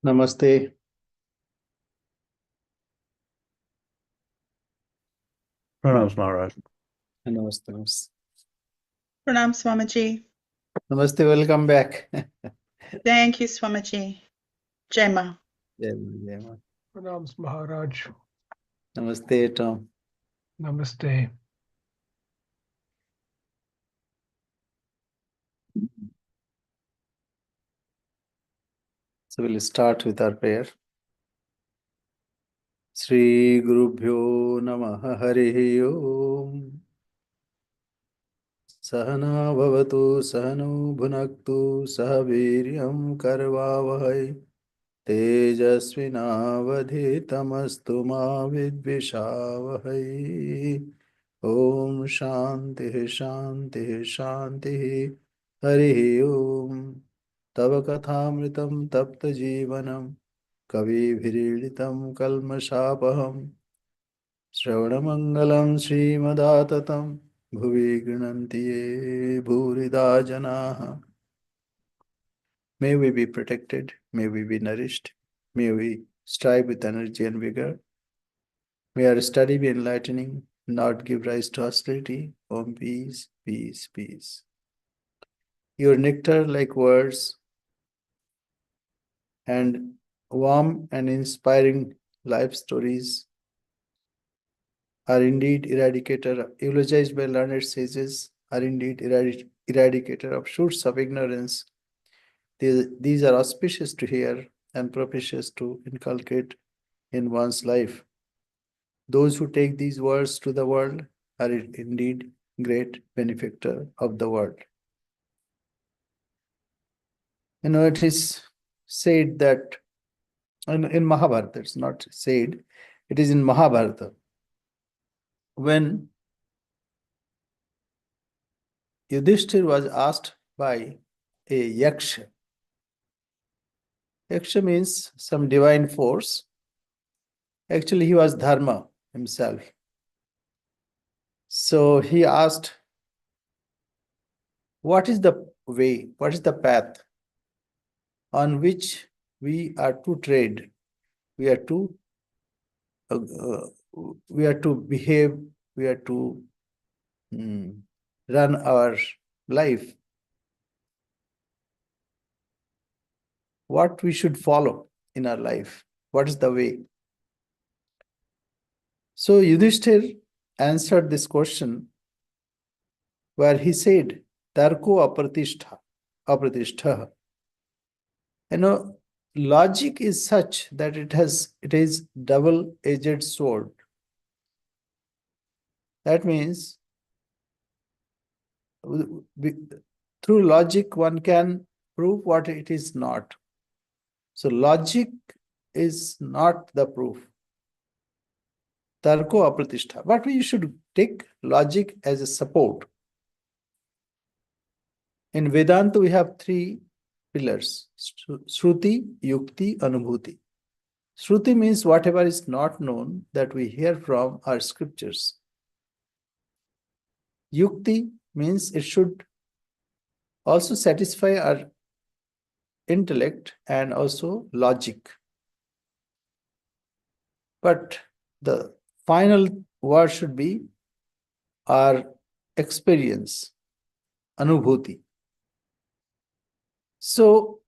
Namaste. Pranam Maharaj. Namaste. Namaste. Pranam Swamiji. Namaste. Welcome back. Thank you, Swamiji. Jai Ma. Jai Ma, Jai Ma. Pranam Maharaj. Namaste, Tom. Namaste. So we'll start with our prayer. Sri Gurubhyo Namaha Harihi Om. Sahana Bhavatu Sahano Bhunaktu Sahaviryam Karvavahai Tejasvinavadhitamastu Ma Vidvishavahai. Om Shanti Shanti Shanti Harihi Om. तव कथामृतं तप्त जीवनं कविभिरीडितं कल्मषापहं श्रवणमङ्गलं श्रीमदाततं भुवि गृह्णन्ति ये भूरिदा जनाः. May we be protected, may we be nourished, may we strive with energy and vigor. May our study be enlightening, not give rise to hostility. Om peace, peace, peace. Your nectar-like words and warm and inspiring life stories are indeed eulogized by learned sages, are indeed eradicator of shoots of ignorance. These are auspicious to hear and propitious to inculcate in one's life. Those who take these words to the world are indeed great benefactor of the world. It is said that in Mahabharata, it's not said, it is in Mahabharata, when Yudhishthir was asked by a yaksha. Yaksha means some divine force. Actually, he was Dharma himself. So he asked, what is the way, what is the path on which we are to tread? We are to behave, we are to run our life. What we should follow in our life? What is the way? So Yudhishthir answered this question where he said, Tarko apratishtha. Logic is such that it is double-edged sword. That means through logic one can prove what it is not. So logic is not the proof. Tarko apratishtha. But we should take logic as a support. In Vedanta, we have three pillars: Shruti, Yukti, Anubhuti. Shruti means whatever is not known that we hear from our scriptures. Yukti means it should also satisfy our intellect and also logic. But the final word should be our experience, Anubhuti. So,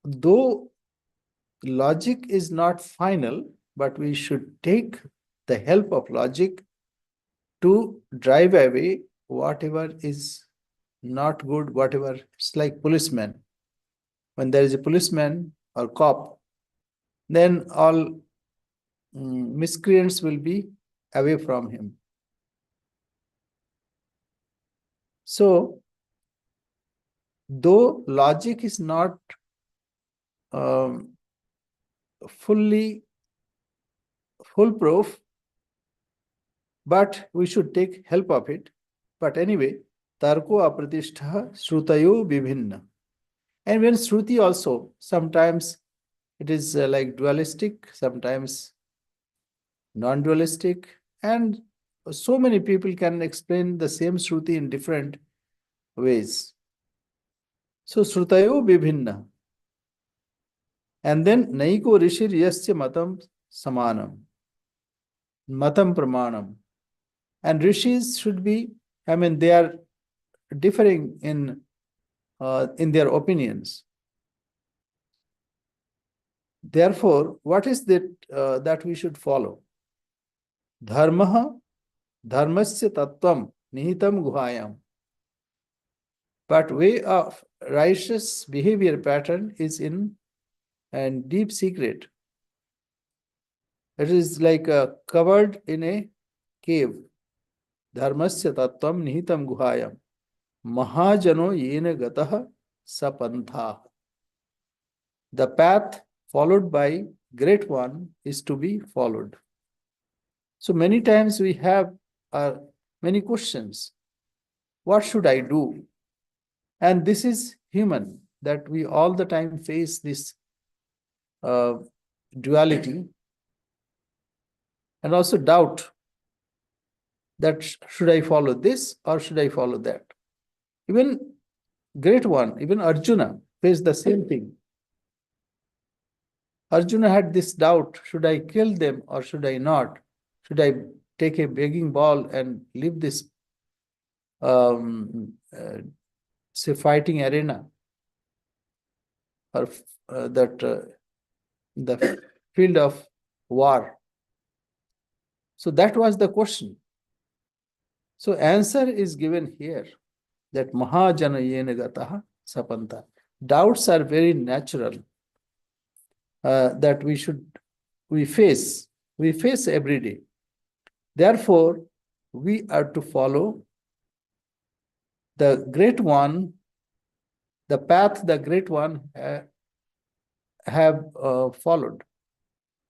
though logic is not final, but we should take the help of logic to drive away whatever is not good, whatever. It's like policeman. When there is a policeman or cop, then all miscreants will be away from him. So, though logic is not fully foolproof, but we should take help of it. But anyway, tarko apratishtha shrutayo vibhinna. And when Shruti also, sometimes it is like dualistic, sometimes non-dualistic, and so many people can explain the same Shruti in different ways. So Shrutayo vibhinna. And then Naiko Rishir Yasya Matam Samanam. Matam Pramanam. And rishis should be, they are differing in their opinions. Therefore, what is that we should follow? Dharmaha, dharmasya tattvam, nihitam guhayam. But way of righteous behavior pattern is in and deep secret. It is like covered in a cave. Dharmasya tattvam nihitam guhayam. Mahajano yena gataha sapantha. The path followed by great one is to be followed. So many times we have many questions. What should I do? And this is human, that we all the time face this duality and also doubt that should I follow this or should I follow that? Even great one, even Arjuna faced the same thing. Arjuna had this doubt, should I kill them or should I not? Should I take a begging bowl and leave this say fighting arena or the field of war? So that was the question. So answer is given here, that Mahajana yena gataha sapanta. Doubts are very natural that we face every day. Therefore, we are to follow the great one, the path the great one have followed.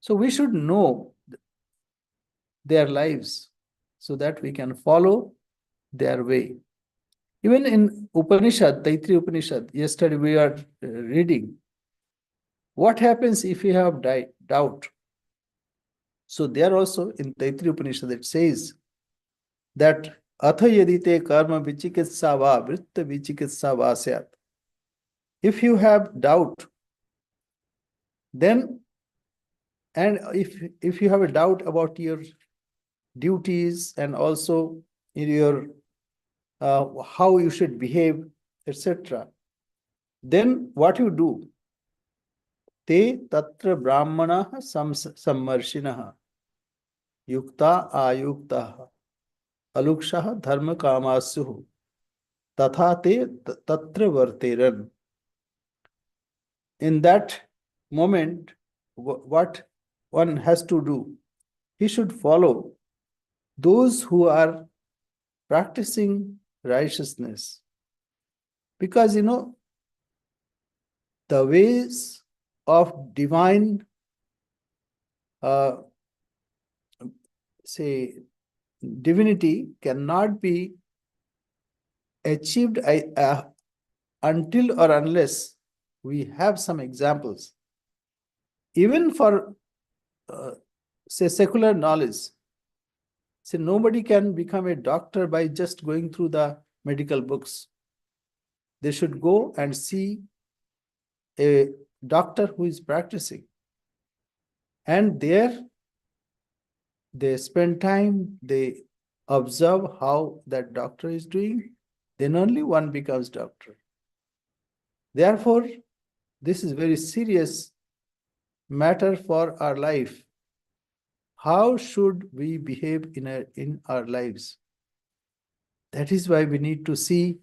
So we should know their lives so that we can follow their way. Even in Upanishad, Taittiriya Upanishad, yesterday we are reading, what happens if you have doubt? So there also in Taittiriya Upanishad it says that atha yadite karma vichikitsa va vritta vichikitsa va syat. If you have doubt, then, and if you have a doubt about your duties and also in your how you should behave, etc., then what you do? Te tatra brahmana sammarshinaha yukta ayukta alukshaha dharma kamasyuhu tatha te tatra varteran. In that moment, what one has to do? He should follow those who are practicing righteousness. Because, the ways of divine, divinity cannot be achieved until or unless we have some examples. Even for, secular knowledge, nobody can become a doctor by just going through the medical books. They should go and see a doctor who is practicing. And there, they spend time, they observe how that doctor is doing, then only one becomes doctor. Therefore, this is very serious matter for our life. How should we behave in our lives? That is why we need to see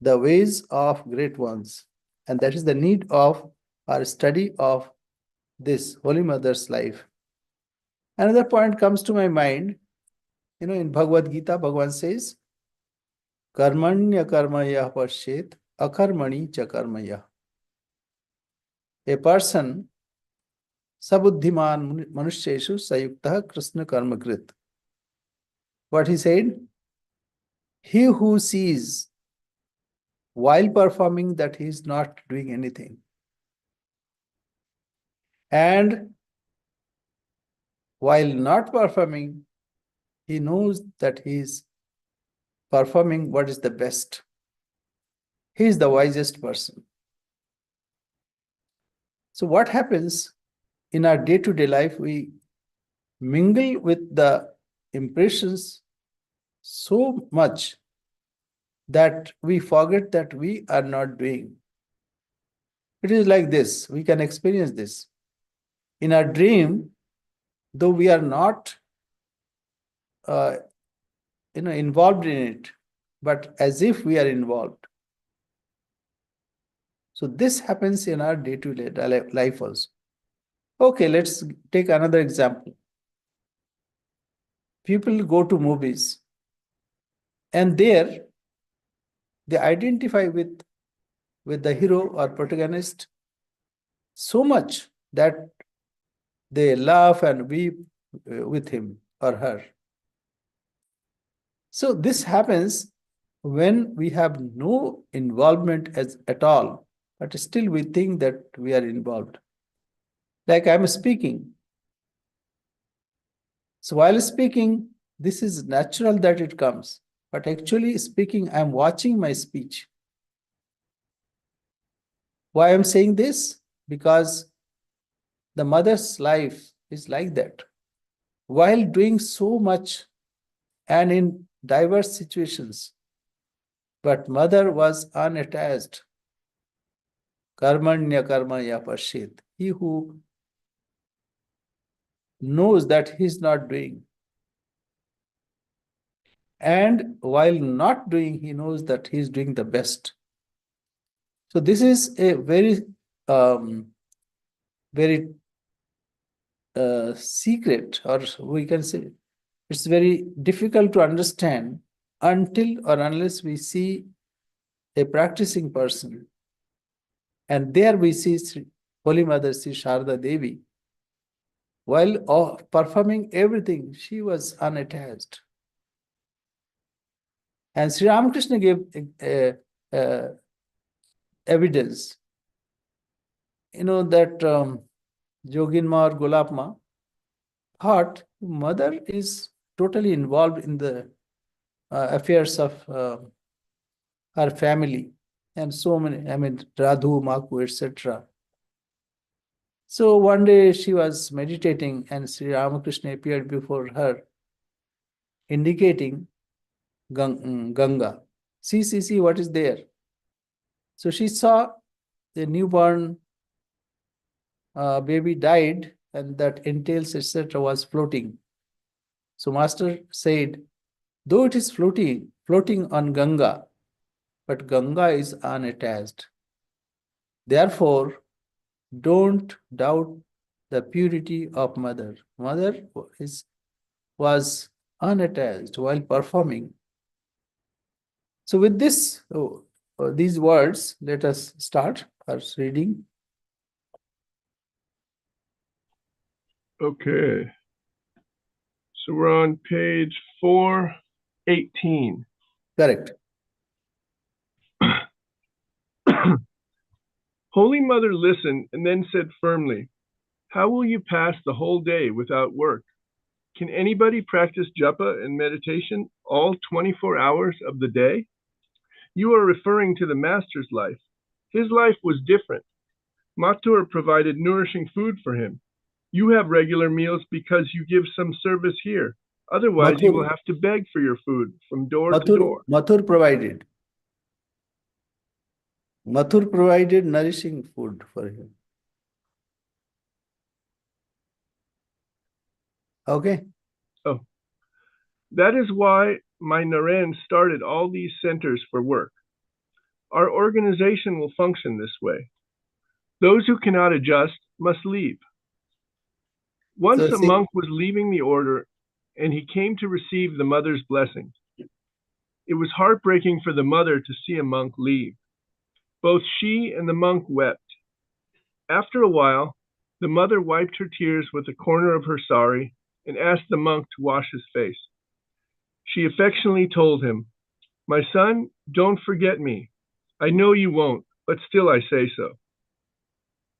the ways of great ones. And that is the need of our study of this Holy Mother's life. Another point comes to my mind. In Bhagavad Gita, Bhagavan says, Karmanya karmaya pashet akarmani cha karmaya. A person, sabuddhiman manusheshu sayuktah krishna karmakrit. What he said? He who sees while performing that he is not doing anything, and while not performing, he knows that he is performing what is the best. He is the wisest person. So what happens in our day-to-day life? We mingle with the impressions so much that we forget that we are not doing. It is like this. We can experience this. In our dream, though we are not involved in it, but as if we are involved. So this happens in our day-to-day life also. Okay, let's take another example. People go to movies and there they identify with the hero or protagonist so much that they laugh and weep with him or her. So this happens when we have no involvement at all, but still we think that we are involved. Like I'm speaking. So while speaking, this is natural that it comes, but actually speaking, I'm watching my speech. Why I'm saying this? Because the mother's life is like that. While doing so much and in diverse situations, but mother was unattached. Karmanya karmaya pashit. He who knows that he's not doing. And while not doing, he knows that he's doing the best. So this is a very, very secret, or we can say it's very difficult to understand until or unless we see a practicing person. And there we see Holy Mother, Sri Sarada Devi. While performing everything, she was unattached. And Sri Ramakrishna gave evidence, that Yoginma or Golapma thought mother is totally involved in the affairs of her family and so many, Radhu, Maku, etc. So one day she was meditating and Sri Ramakrishna appeared before her, indicating Ganga. See, what is there? So she saw the newborn baby died and that entails, etc. was floating. So Master said, though it is floating on Ganga, but Ganga is unattached. Therefore, don't doubt the purity of mother. Mother was unattached while performing. So with this, these words, let us start our reading. Okay. So we're on page 418. Correct. Holy Mother listened and then said firmly, how will you pass the whole day without work? Can anybody practice japa and meditation all 24 hours of the day? You are referring to the Master's life. His life was different. Mathur provided nourishing food for him. You have regular meals because you give some service here. Otherwise, you will have to beg for your food from door to door. Mathur provided. Mathur provided nourishing food for him. Okay. Oh, that is why my Naren started all these centers for work. Our organization will function this way. Those who cannot adjust must leave. Once a monk was leaving the order and he came to receive the mother's blessing. It was heartbreaking for the mother to see a monk leave. Both she and the monk wept. After a while, the mother wiped her tears with a corner of her sari and asked the monk to wash his face. She affectionately told him, my son, don't forget me. I know you won't, but still I say so.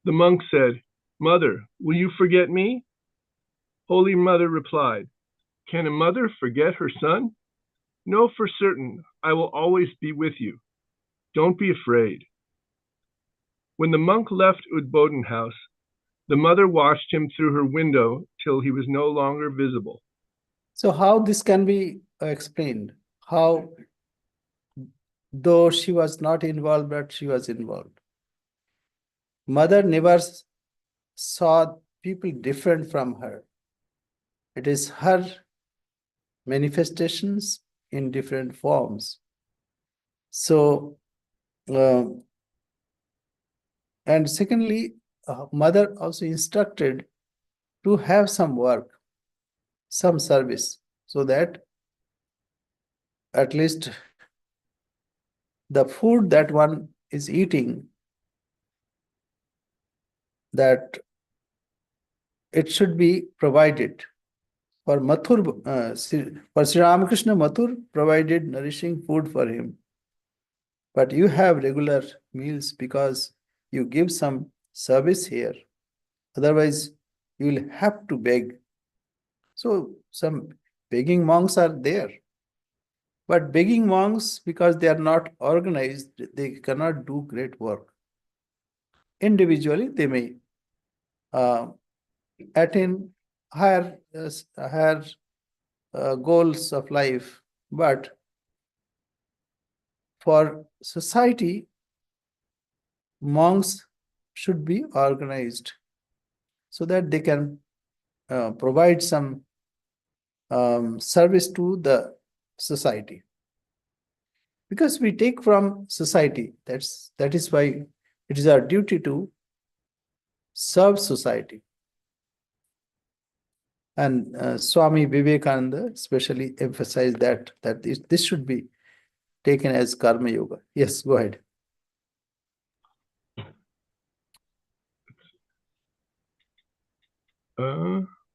The monk said, Mother, will you forget me? Holy Mother replied, can a mother forget her son? Know for certain I will always be with you. Don't be afraid. When the monk left Udbodhan house, The mother watched him through her window till he was no longer visible. So how this can be explained? How, though she was not involved, but she was involved. Mother never saw people different from her. It is her manifestations in different forms. So, and secondly, mother also instructed to have some work, some service, so that at least the food that one is eating, that it should be provided. For Sri Ramakrishna, Mathur provided nourishing food for him. But you have regular meals because you give some service here. Otherwise, you will have to beg. So some begging monks are there. But begging monks, because they are not organized, they cannot do great work. Individually, they may attain higher goals of life, but for society, monks should be organized so that they can provide some service to the society. Because we take from society, that is why it is our duty to serve society. And Swami Vivekananda especially emphasized that this should be taken as karma yoga. Yes, go ahead.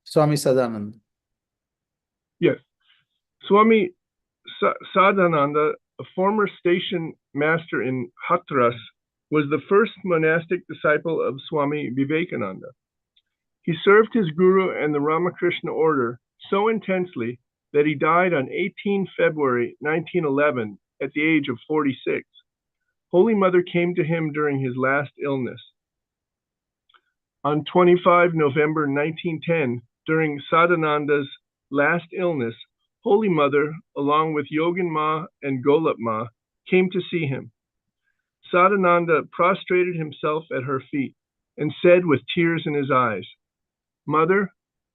Swami Sadananda. Yes. Swami Sadananda, a former station master in Hathras, was the first monastic disciple of Swami Vivekananda. He served his guru and the Ramakrishna order so intensely that he died on 18 February 1911 at the age of 46. Holy Mother came to him during his last illness. On 25 November 1910, during Sadananda's last illness, Holy Mother, along with Yogin Ma and Golap Ma, came to see him. Sadananda prostrated himself at her feet and said with tears in his eyes, "Mother,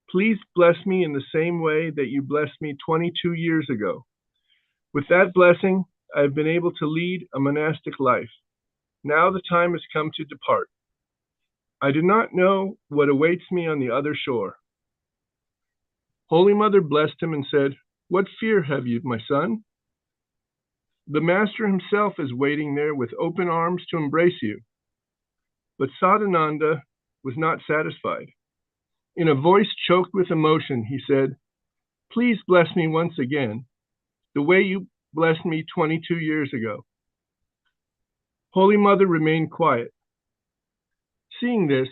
please bless me in the same way that you blessed me 22 years ago. With that blessing, I have been able to lead a monastic life. Now the time has come to depart. I do not know what awaits me on the other shore." Holy Mother blessed him and said, "What fear have you, my son? The Master himself is waiting there with open arms to embrace you." But Sadananda was not satisfied. In a voice choked with emotion, he said, "Please bless me once again, the way you blessed me 22 years ago." Holy Mother remained quiet. Seeing this,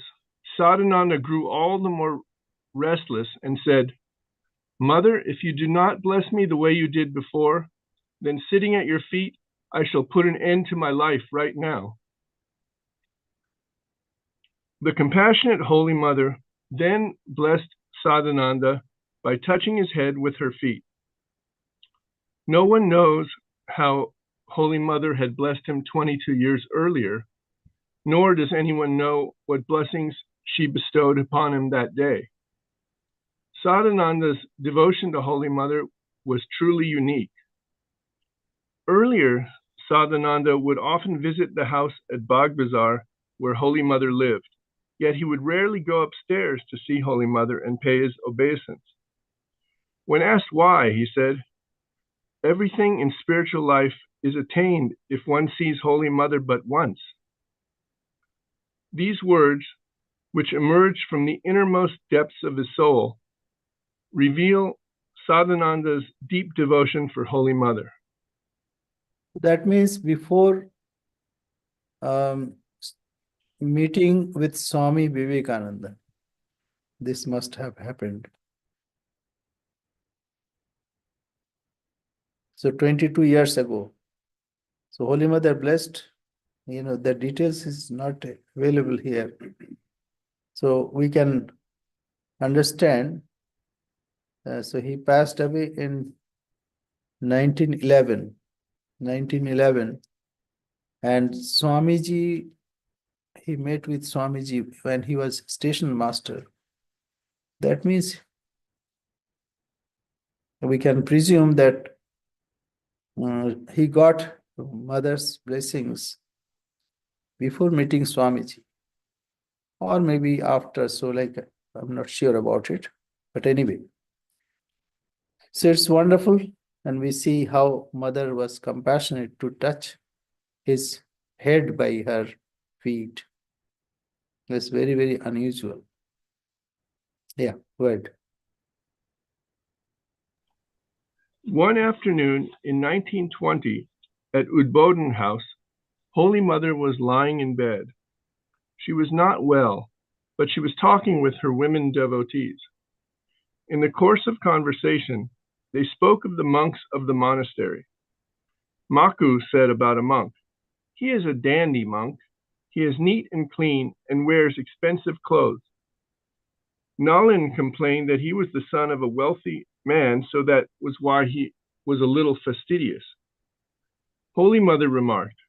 Sadananda grew all the more restless and said, "Mother, if you do not bless me the way you did before, then sitting at your feet, I shall put an end to my life right now." The compassionate Holy Mother then blessed Sadananda by touching his head with her feet. No one knows how Holy Mother had blessed him 22 years earlier, nor does anyone know what blessings she bestowed upon him that day. Sadananda's devotion to Holy Mother was truly unique. Earlier, Sadananda would often visit the house at Bagh Bazar where Holy Mother lived, yet he would rarely go upstairs to see Holy Mother and pay his obeisance. When asked why, he said, "Everything in spiritual life is attained if one sees Holy Mother but once." These words, which emerged from the innermost depths of his soul, reveal Sadananda's deep devotion for Holy Mother. That means before meeting with Swami Vivekananda, this must have happened. So 22 years ago. So Holy Mother blessed, the details is not available here. So we can understand. So he passed away in 1911. And Swamiji, he met with Swamiji when he was station master. That means we can presume that he got mother's blessings before meeting Swamiji, or maybe after. So, like, I'm not sure about it. But anyway, so it's wonderful. And we see how mother was compassionate to touch his head by her feet. It's very, very unusual. Yeah, go ahead. One afternoon in 1920 at Udboden House, Holy Mother was lying in bed. She was not well, but she was talking with her women devotees. In the course of conversation, they spoke of the monks of the monastery. Maku said about a monk, "He is a dandy monk. He is neat and clean and wears expensive clothes." Nalin complained that he was the son of a wealthy man, so that was why he was a little fastidious. Holy Mother remarked,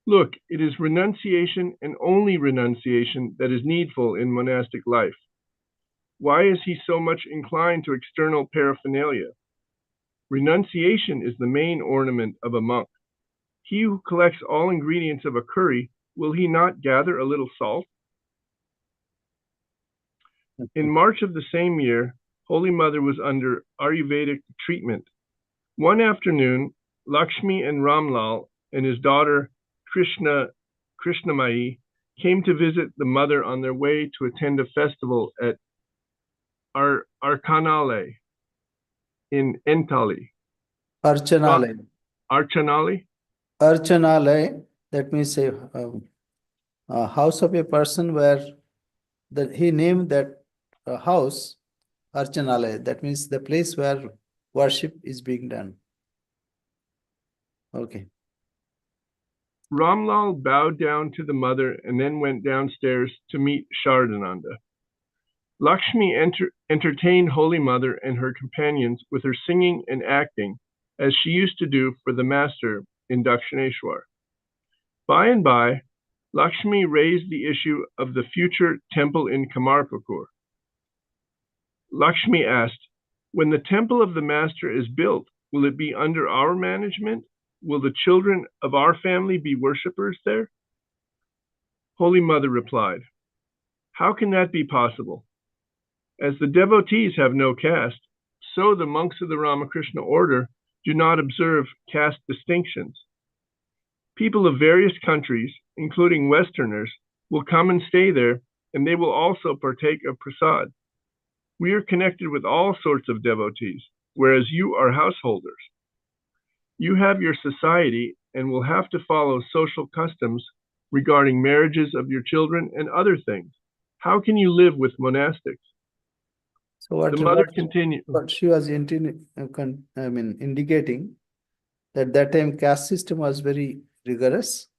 "Look, it is renunciation and only renunciation that is needful in monastic life. Why is he so much inclined to external paraphernalia? Renunciation is the main ornament of a monk. He who collects all ingredients of a curry, will he not gather a little salt?" In March of the same year, Holy Mother was under Ayurvedic treatment. One afternoon, Lakshmi and Ramlal and his daughter Krishnamai came to visit the mother on their way to attend a festival at Arkanale in Entali. Archanalay. Archanali? Archanalay, that means a house of a person where he named that house Archanalay. That means the place where worship is being done. Okay. Ramlal bowed down to the mother and then went downstairs to meet Shardananda. Lakshmi entertained Holy Mother and her companions with her singing and acting, as she used to do for the master in Dakshineshwar. By and by, Lakshmi raised the issue of the future temple in Kamarpukur. Lakshmi asked, "When the temple of the master is built, will it be under our management? Will the children of our family be worshippers there?" Holy Mother replied, "How can that be possible? As the devotees have no caste, so the monks of the Ramakrishna order do not observe caste distinctions. People of various countries, including Westerners, will come and stay there, and they will also partake of prasad. We are connected with all sorts of devotees, whereas you are householders. You have your society and will have to follow social customs regarding marriages of your children and other things. How can you live with monastics?" So what The mother continued. But she was indicating that time caste system was very rigorous,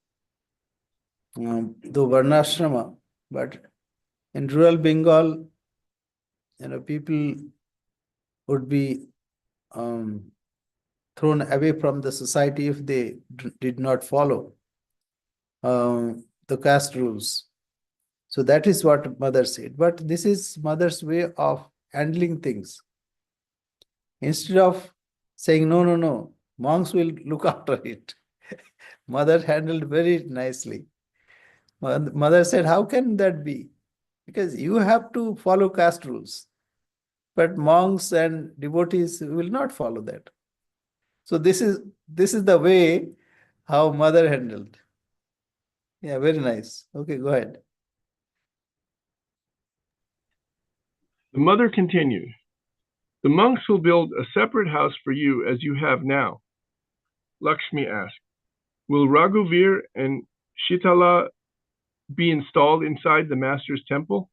though varnashrama, but in rural Bengal, people would be thrown away from the society if they did not follow the caste rules. So that is what mother said. But this is mother's way of handling things. Instead of saying, no, monks will look after it. Mother handled very nicely. Mother said, how can that be? Because you have to follow caste rules. But monks and devotees will not follow that. So this is the way how mother handled. Yeah, very nice. Okay, go ahead. The mother continued, "The monks will build a separate house for you as you have now." Lakshmi asked, "Will Raghuvir and Shitala be installed inside the master's temple?"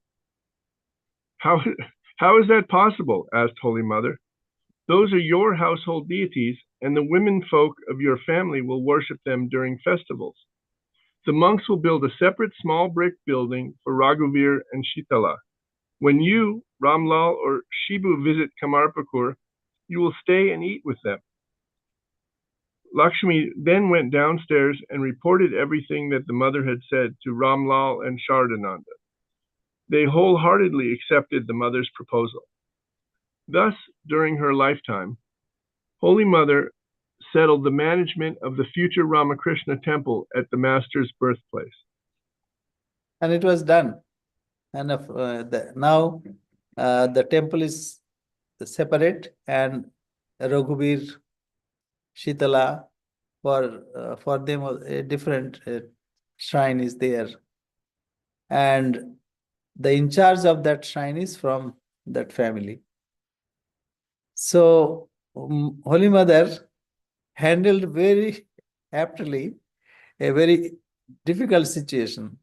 How is that possible?" asked Holy Mother. "Those are your household deities, and the women folk of your family will worship them during festivals. The monks will build a separate small brick building for Raghuvir and Shitala. When you, Ramlal, or Shibu visit Kamarpakur, you will stay and eat with them. Lakshmi then went downstairs and reported everything that the mother had said to Ramlal and Shardananda. They wholeheartedly accepted the mother's proposal. Thus, during her lifetime, Holy Mother settled the management of the future Ramakrishna temple at the master's birthplace. And it was done. And now the temple is separate, and Raghubir, Shitala, for them a different shrine is there. And the in charge of that shrine is from that family. So Holy Mother handled very aptly a very difficult situation.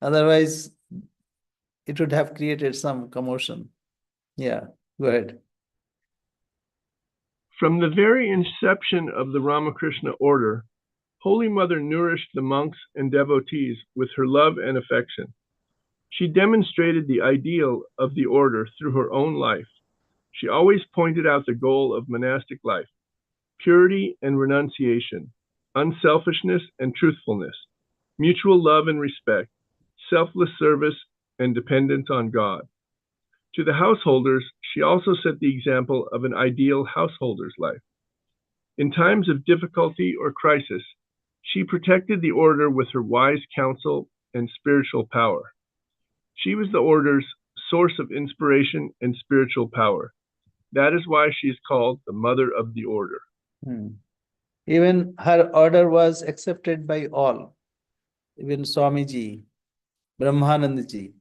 Otherwise, it would have created some commotion. Yeah, go ahead. From the very inception of the Ramakrishna order, Holy Mother nourished the monks and devotees with her love and affection. She demonstrated the ideal of the order through her own life. She always pointed out the goal of monastic life: purity and renunciation, unselfishness and truthfulness, mutual love and respect, selfless service, and dependence on God. To the householders, she also set the example of an ideal householder's life. In times of difficulty or crisis, she protected the order with her wise counsel and spiritual power. She was the order's source of inspiration and spiritual power. That is why she is called the Mother of the Order. Even her order was accepted by all, even Swamiji, Brahmanandaji,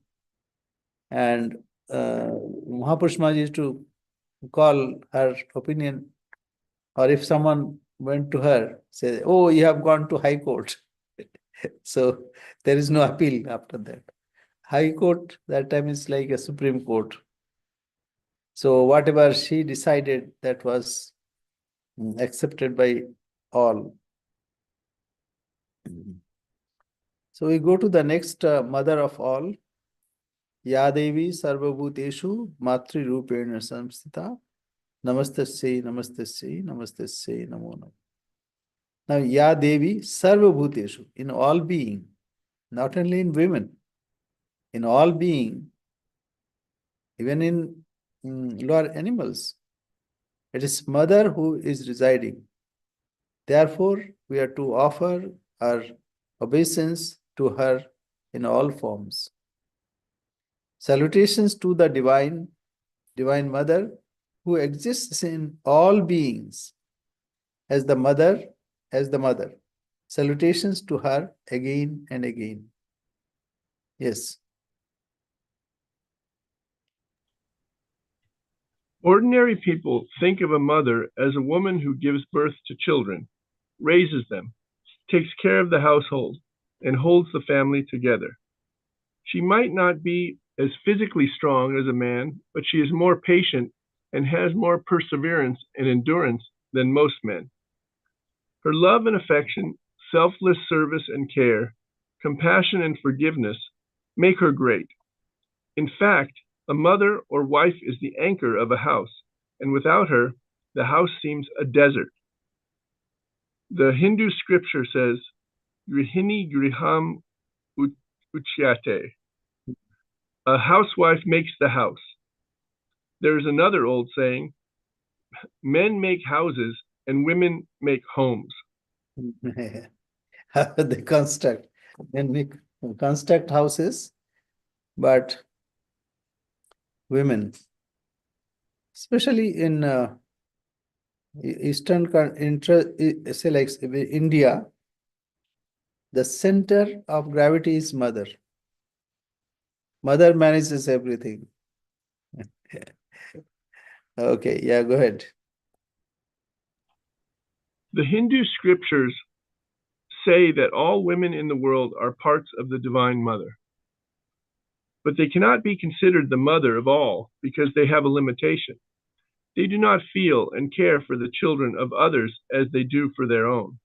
and Mahapurush Maharaj used to call her opinion, or if someone went to her, say, "Oh, you have gone to High Court." So there is no appeal after that. High Court that time is like a Supreme Court. So whatever she decided, that was accepted by all. So we go to the next mother of all. Ya Devi Sarvabhuteshu Matri Rupena Samstita Namastasya Namastasya Namastasya Namo Namo. Now Ya Devi Sarvabhuteshu, in all being, not only in women, in all being, even in lower animals, it is mother who is residing. Therefore, we are to offer our obeisance to her in all forms. Salutations to the Divine Mother who exists in all beings as the mother. Salutations to her again and again. Yes. Ordinary people think of a mother as a woman who gives birth to children, raises them, takes care of the household, and holds the family together. She might not be as physically strong as a man, but she is more patient and has more perseverance and endurance than most men. Her love and affection, selfless service and care, compassion and forgiveness make her great. In fact, a mother or wife is the anchor of a house, and without her, the house seems a desert. The Hindu scripture says, Grihini Griham Uchyate. A housewife makes the house. There is another old saying, men make houses and women make homes. They construct. Men make construct houses, but women, especially in Eastern, say like India, the center of gravity is mother. Mother manages everything. Okay, yeah, go ahead. The Hindu scriptures say that all women in the world are parts of the Divine Mother. But they cannot be considered the mother of all because they have a limitation. They do not feel and care for the children of others as they do for their own.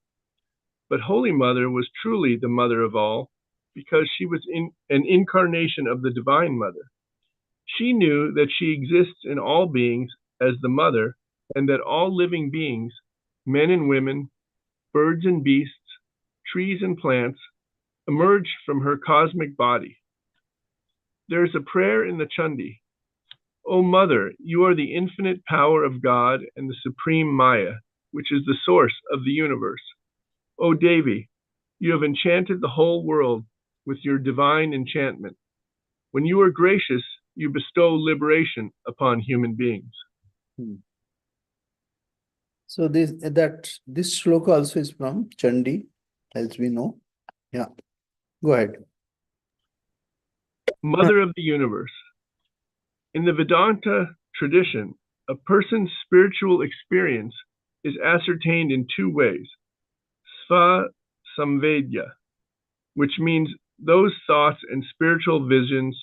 But Holy Mother was truly the mother of all because she was an incarnation of the Divine Mother. She knew that she exists in all beings as the mother and that all living beings, men and women, birds and beasts, trees and plants, emerged from her cosmic body. There is a prayer in the Chandi. O Mother, you are the infinite power of God and the supreme Maya, which is the source of the universe. O Devi, you have enchanted the whole world with your divine enchantment. When you are gracious, you bestow liberation upon human beings. So this shloka also is from Chandi, as we know. Yeah. Go ahead. Mother of the universe. In the Vedanta tradition, a person's spiritual experience is ascertained in two ways. Sva samvedya, which means those thoughts and spiritual visions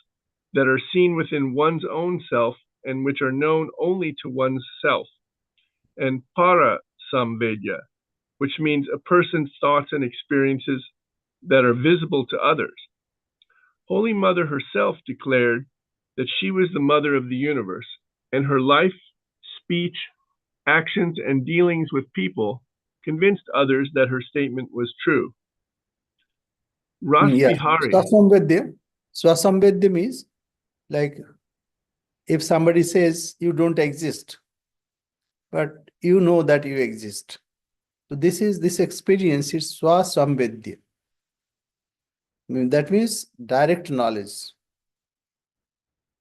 that are seen within one's own self and which are known only to one's self, and para samvedya, which means a person's thoughts and experiences that are visible to others. Holy Mother herself declared that she was the mother of the universe, and her life, speech, actions, and dealings with people convinced others that her statement was true. Ras Yeah. Bihari. Swasambedya means like if somebody says you don't exist, but you know that you exist. So this experience is swasambedya. That means direct knowledge.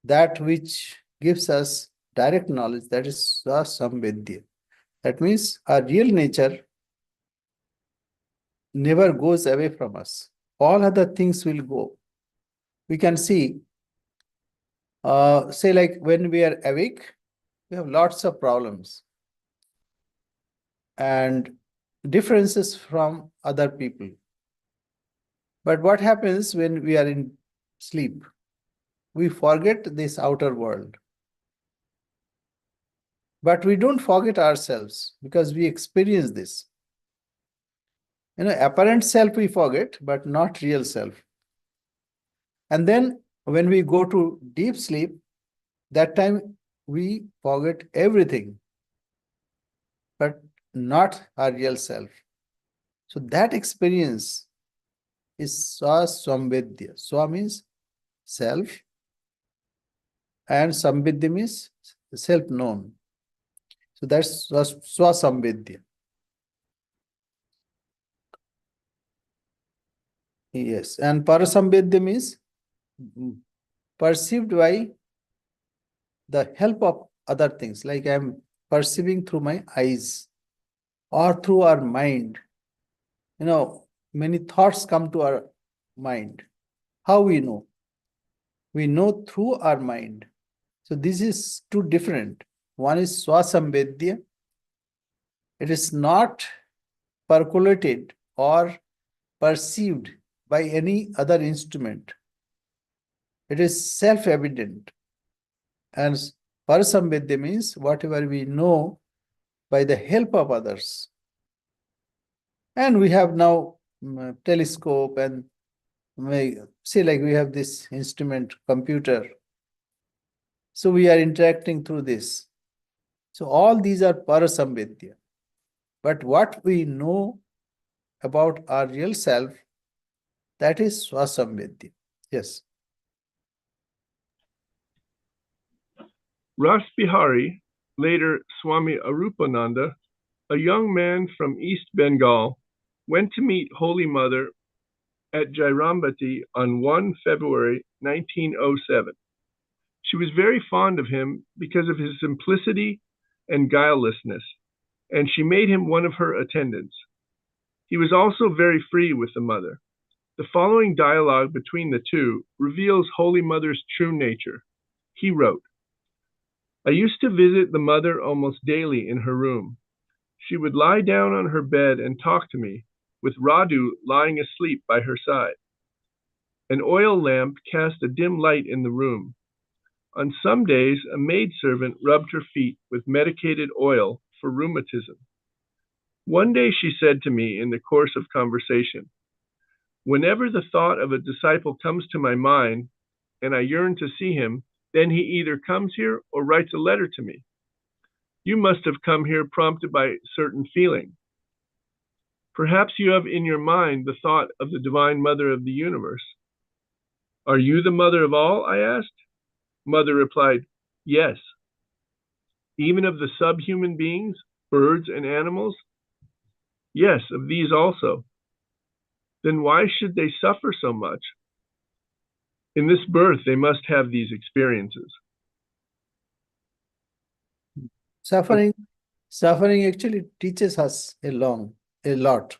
That which gives us direct knowledge, that is swasambedya. That means our real nature never goes away from us. All other things will go. We can see, say like when we are awake, we have lots of problems and differences from other people. But what happens when we are in sleep? We forget this outer world. But we don't forget ourselves because we experience this. Apparent self we forget, but not real self. And then when we go to deep sleep, that time we forget everything, but not our real self. So that experience is swasambedya. Swa means self, and sambedya means self-known. So that's swasambedya. Yes, and parasambedya means perceived by the help of other things, like I'm perceiving through my eyes or through our mind. Many thoughts come to our mind. How we know? We know through our mind. So this is two different. One is swasambedya. It is not percolated or perceived by any other instrument. It is self-evident. And parasambedya means whatever we know by the help of others. And we have now telescope and say like we have this instrument, computer. So we are interacting through this. So all these are parasambedya. But what we know about our real self, that is swasambedya. Yes. Ras Bihari, later Swami Arupananda, a young man from East Bengal, went to meet Holy Mother at Jairambati on 1 February 1907. She was very fond of him because of his simplicity and guilelessness, and she made him one of her attendants. He was also very free with the Mother. The following dialogue between the two reveals Holy Mother's true nature. He wrote, I used to visit the Mother almost daily in her room. She would lie down on her bed and talk to me, with Radu lying asleep by her side. An oil lamp cast a dim light in the room. On some days, a maidservant rubbed her feet with medicated oil for rheumatism. One day she said to me in the course of conversation, "Whenever the thought of a disciple comes to my mind and I yearn to see him, then he either comes here or writes a letter to me. You must have come here prompted by certain feeling. Perhaps you have in your mind the thought of the Divine Mother of the universe." "Are you the mother of all?" I asked. Mother replied, "Yes." "Even of the subhuman beings, birds and animals?" "Yes, of these also." "Then why should they suffer so much? In this birth, they must have these experiences." Suffering, suffering actually teaches us a lot.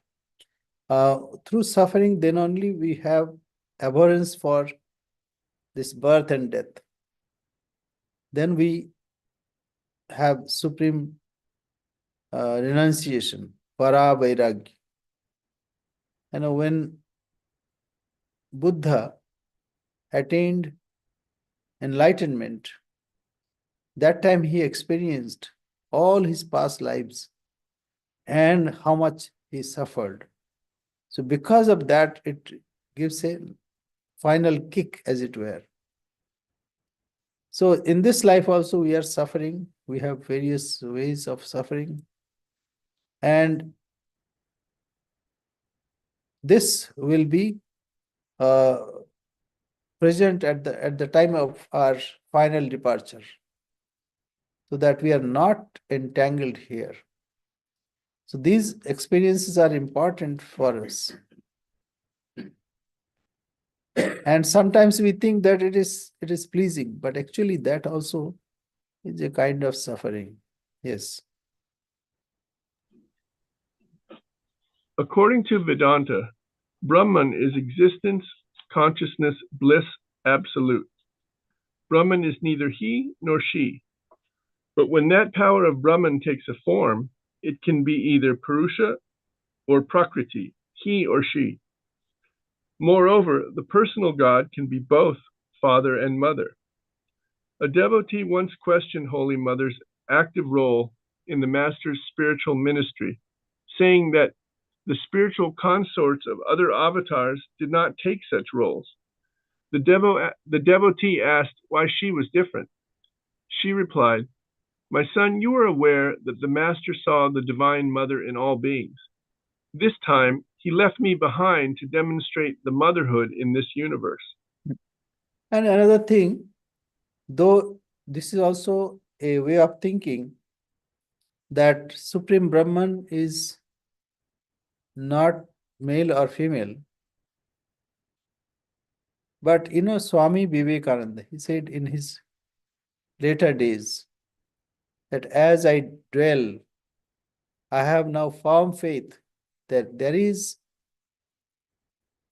Through suffering, then only we have abhorrence for this birth and death. Then we have supreme renunciation, para vairagya. When Buddha attained enlightenment, that time he experienced all his past lives and how much he suffered. So because of that, it gives a final kick, as it were. So in this life also we are suffering. We have various ways of suffering. And this will be present at the time of our final departure, so that we are not entangled here. So these experiences are important for us. And sometimes we think that it is pleasing, but actually that also is a kind of suffering. Yes. According to Vedanta, Brahman is existence, consciousness, bliss, absolute. Brahman is neither he nor she. But when that power of Brahman takes a form, it can be either Purusha or Prakriti, he or she. Moreover, the personal God can be both father and mother. A devotee once questioned Holy Mother's active role in the Master's spiritual ministry, saying that the spiritual consorts of other avatars did not take such roles. The devotee asked why she was different. She replied, "My son, you are aware that the Master saw the Divine Mother in all beings. This time, he left me behind to demonstrate the motherhood in this universe." And another thing, though this is also a way of thinking, that Supreme Brahman is not male or female. But Swami Vivekananda, he said in his later days that as I dwell, I have now firm faith that there is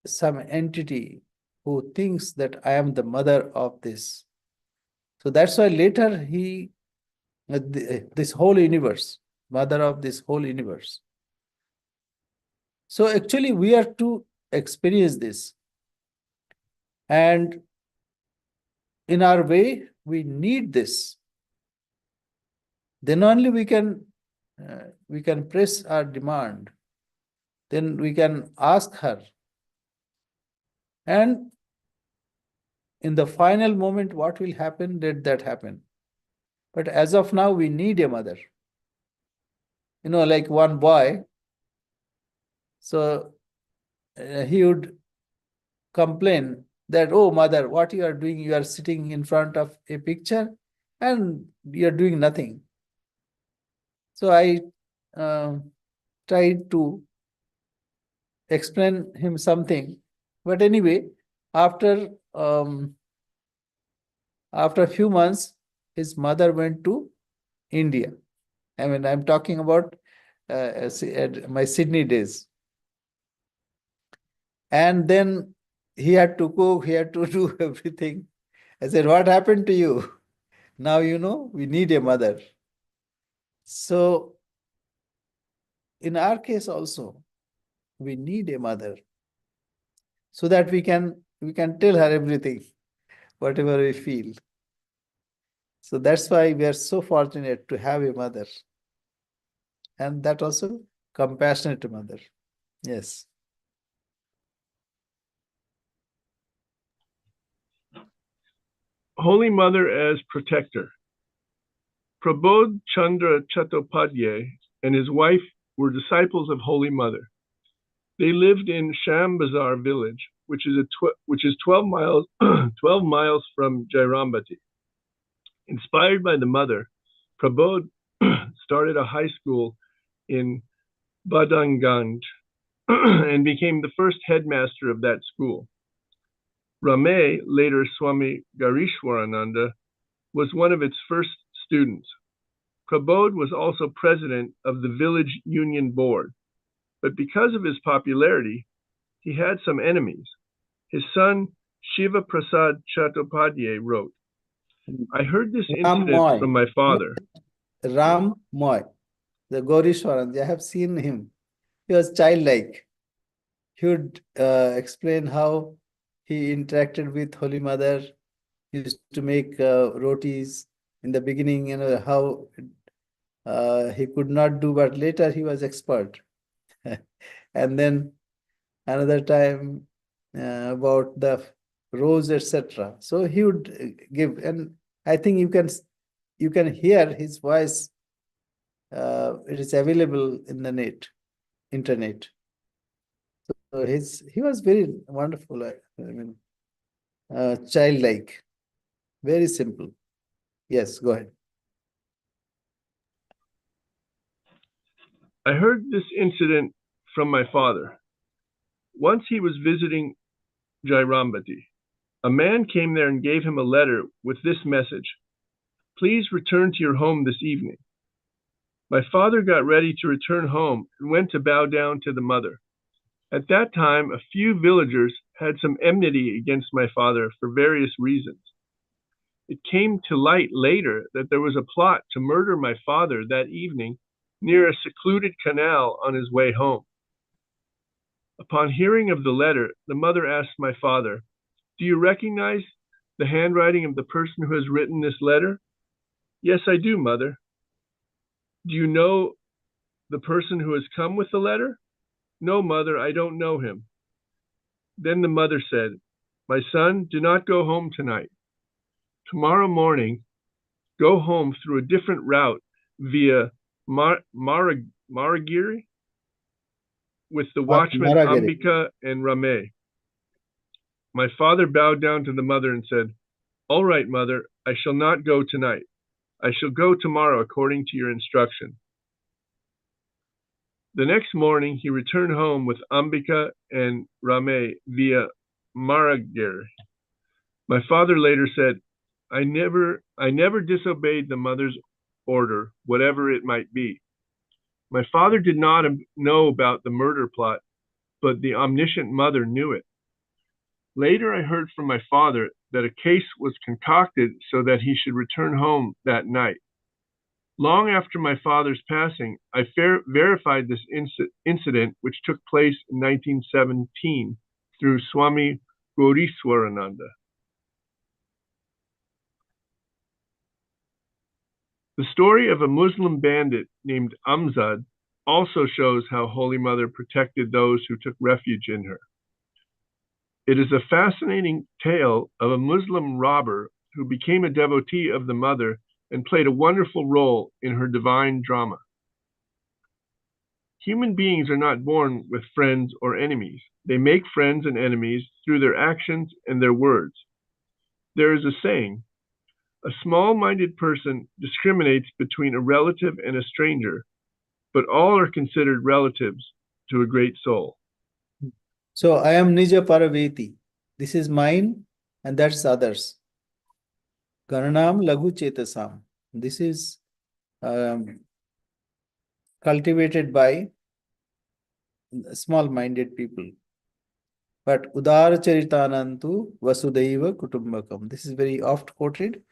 some entity who thinks that I am the mother of this. So that's why later this whole universe, mother of this whole universe. So actually we are to experience this. And in our way, we need this. Then only we can press our demand. Then we can ask her. And in the final moment, what will happen, let that happen. But as of now, we need a mother. Like one boy, so he would complain that, "Oh, mother, what you are doing? You are sitting in front of a picture and you are doing nothing." So I tried to explain him something. But anyway, after a few months, his mother went to India. I'm talking about at my Sydney days. And then he had to cook, he had to do everything. I said, "What happened to you?" Now we need a mother. So in our case also, we need a mother, so that we can tell her everything, whatever we feel. So that's why we are so fortunate to have a mother. And that also compassionate mother. Yes. Holy Mother as protector. Prabodh Chandra Chattopadhyay and his wife were disciples of Holy Mother. They lived in Sham Bazar village, which is 12 miles 12 miles from Jairambati. Inspired by the mother, Prabodh started a high school in Badanganj and became the first headmaster of that school. Rame, later Swami Garishwarananda, was one of its first students. Prabodh was also president of the village union board, but because of his popularity, he had some enemies. His son, Shiva Prasad Chattopadhyay, wrote, I heard this Ram incident Moy. from my father. Ram Moy, the Gaurishwaran, I have seen him. He was childlike. He would explain how he interacted with Holy Mother. He used to make rotis in the beginning, how he could not do, but later he was expert. And then another time about the rose, etc. So he would give, and I think you can hear his voice. It is available in the internet. So he was very wonderful. I mean, childlike, very simple. Yes, go ahead. I heard this incident from my father. Once he was visiting Jairambati. A man came there and gave him a letter with this message, please return to your home this evening. My father got ready to return home and went to bow down to the mother. At that time, a few villagers had some enmity against my father for various reasons. It came to light later that there was a plot to murder my father that evening near a secluded canal on his way home. Upon hearing of the letter, the mother asked my father, do you recognize the handwriting of the person who has written this letter? Yes, I do, mother. Do you know the person who has come with the letter? No, mother, I don't know him. Then the mother said, my son, do not go home tonight. Tomorrow morning, go home through a different route via Maragiri with the watchmen Maragiri. Ambika and Rame. My father bowed down to the mother and said, all right, mother, I shall not go tonight. I shall go tomorrow according to your instruction. The next morning, he returned home with Ambika and Rame via Maragiri. My father later said, I never disobeyed the mother's order, whatever it might be. My father did not know about the murder plot, but the omniscient mother knew it. Later, I heard from my father that a case was concocted so that he should return home that night. Long after my father's passing, I verified this incident, which took place in 1917 through Swami Gaurishwarananda. The story of a Muslim bandit named Amzad also shows how Holy Mother protected those who took refuge in her. It is a fascinating tale of a Muslim robber who became a devotee of the Mother and played a wonderful role in her divine drama. Human beings are not born with friends or enemies. They make friends and enemies through their actions and their words. There is a saying, a small-minded person discriminates between a relative and a stranger, but all are considered relatives to a great soul. So I am Nija Paraveti. This is mine and that's others. Gananam Laghu Chetasam. This is cultivated by small-minded people. But Udara Charitanantu Vasudhaiva Kutumbakam. This is very oft quoted.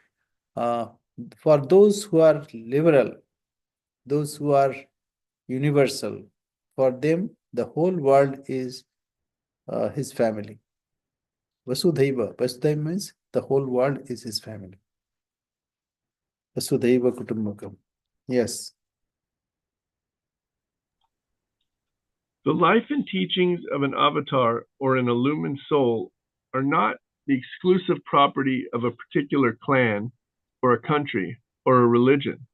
For those who are liberal, those who are universal, for them, the whole world is his family. Vasudhaiva. Vasudhaiva means the whole world is his family. Vasudhaiva Kutumbakam. Yes. The life and teachings of an avatar or an illumined soul are not the exclusive property of a particular clan or a country or a religion.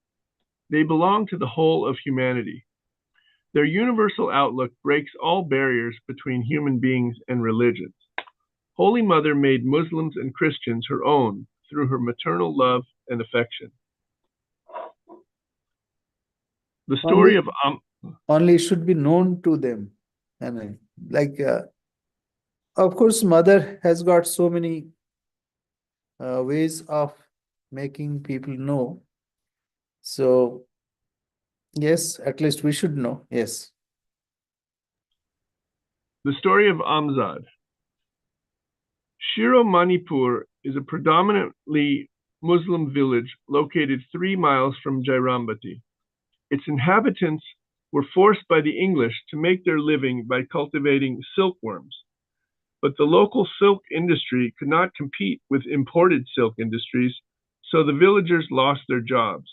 They belong to the whole of humanity. Their universal outlook breaks all barriers between human beings and religions. Holy Mother made Muslims and Christians her own through her maternal love and affection. The story Only should be known to them. And of course, Mother has got so many ways of making people know. So, yes, at least we should know. Yes. The story of Amzad. Shiro Manipur is a predominantly Muslim village located 3 miles from Jairambati. Its inhabitants were forced by the English to make their living by cultivating silkworms. But the local silk industry could not compete with imported silk industries, so the villagers lost their jobs.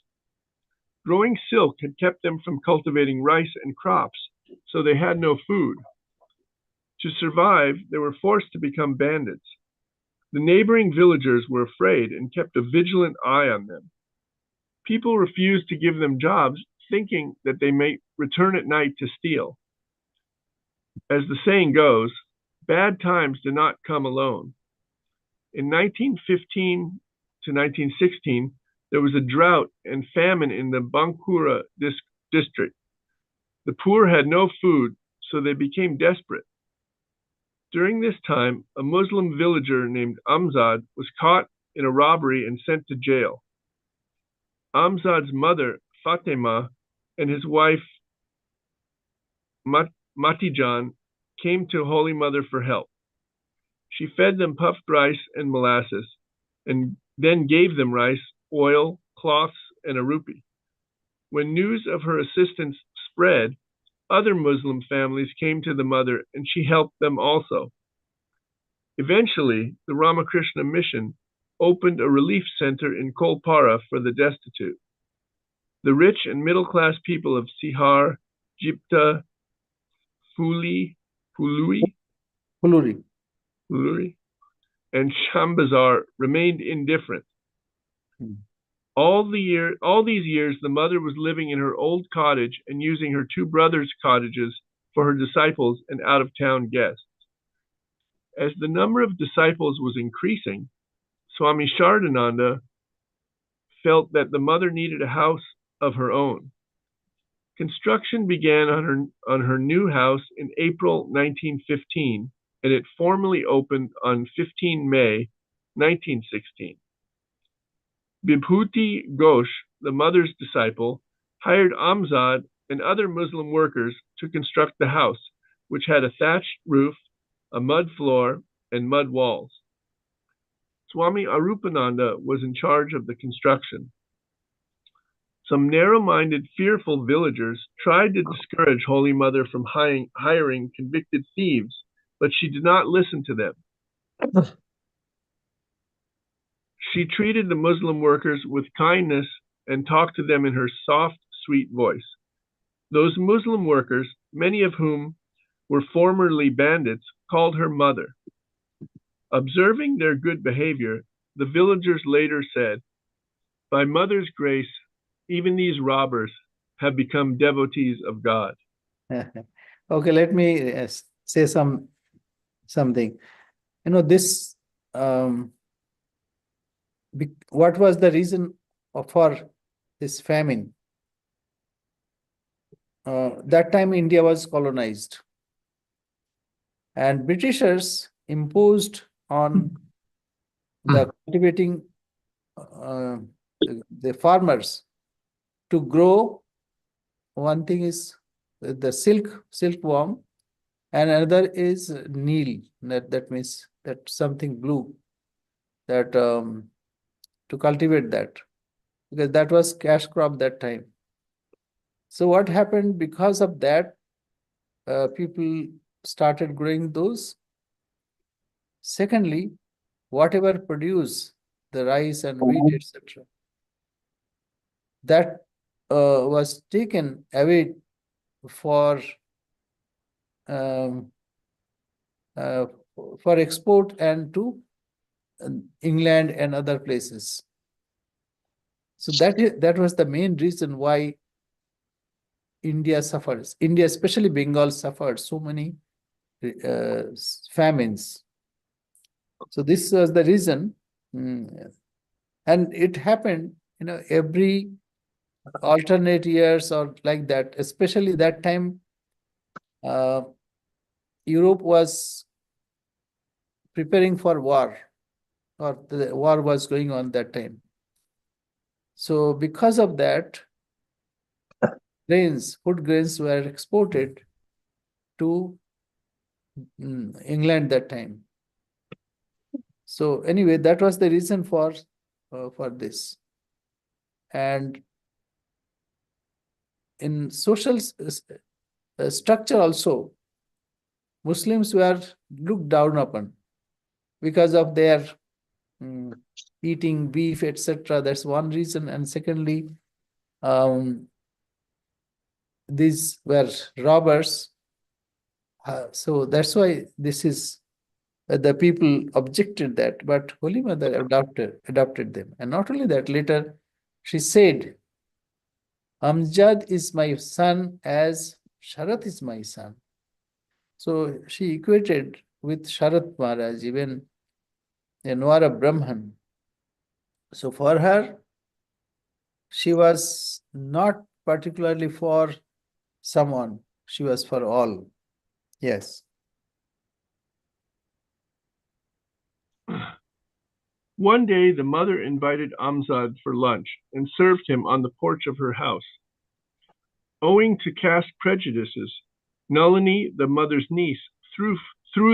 Growing silk had kept them from cultivating rice and crops, so they had no food. To survive, they were forced to become bandits. The neighboring villagers were afraid and kept a vigilant eye on them. People refused to give them jobs, thinking that they might return at night to steal. As the saying goes, bad times do not come alone. In 1915 to 1916, there was a drought and famine in the Bankura district. The poor had no food, so they became desperate. During this time, a Muslim villager named Amzad was caught in a robbery and sent to jail. Amzad's mother, Fatima, and his wife, Matijan, came to Holy Mother for help. She fed them puffed rice and molasses, and then gave them rice, oil, cloths, and a rupee. When news of her assistance spread, other Muslim families came to the mother, and she helped them also. Eventually, the Ramakrishna Mission opened a relief center in Kolpara for the destitute. The rich and middle-class people of Sihar, Jipta, Fuluri, and Shambazar remained indifferent. All these years, the mother was living in her old cottage and using her 2 brothers' cottages for her disciples and out-of-town guests. As the number of disciples was increasing, Swami Shardananda felt that the mother needed a house of her own. Construction began on her new house in April 1915, and it formally opened on 15 May 1916. Bibhuti Ghosh, the mother's disciple, hired Amzad and other Muslim workers to construct the house, which had a thatched roof, a mud floor, and mud walls. Swami Arupananda was in charge of the construction. Some narrow-minded, fearful villagers tried to discourage Holy Mother from hiring convicted thieves, but she did not listen to them. She treated the Muslim workers with kindness and talked to them in her soft, sweet voice. Those Muslim workers, many of whom were formerly bandits, called her mother. Observing their good behavior, the villagers later said, "By Mother's grace, even these robbers have become devotees of God." Okay, let me say something. This what was the reason for this famine? That time India was colonized, and Britishers imposed on the cultivating the farmers to grow. One thing is the silkworm, and another is neil. That means that something blue, that to cultivate that, because that was cash crop that time. So what happened because of that? People started growing those. Secondly, whatever produce the rice and wheat, etc., that was taken away for um, uh, for export and to England and other places. So that was the main reason why India suffers. India, especially Bengal, suffered so many uh, famines. So this was the reason, and it happened, every alternate years or like that. Especially that time, Europe was preparing for war, or the war was going on that time. So because of that, food grains were exported to England that time. So anyway, that was the reason for this. And in social structure also, Muslims were looked down upon because of their eating beef, etc. That's one reason. And secondly, these were robbers. So that's why this is the people objected that, but Holy Mother adopted them. And not only that, later she said, Amjad is my son as Sharat is my son. So she equated with Sharat Maharaj, even a Nwara Brahman. So for her, she was not particularly for someone, she was for all. Yes. One day, the mother invited Amzad for lunch and served him on the porch of her house. Owing to caste prejudices, Nalini, the mother's niece, threw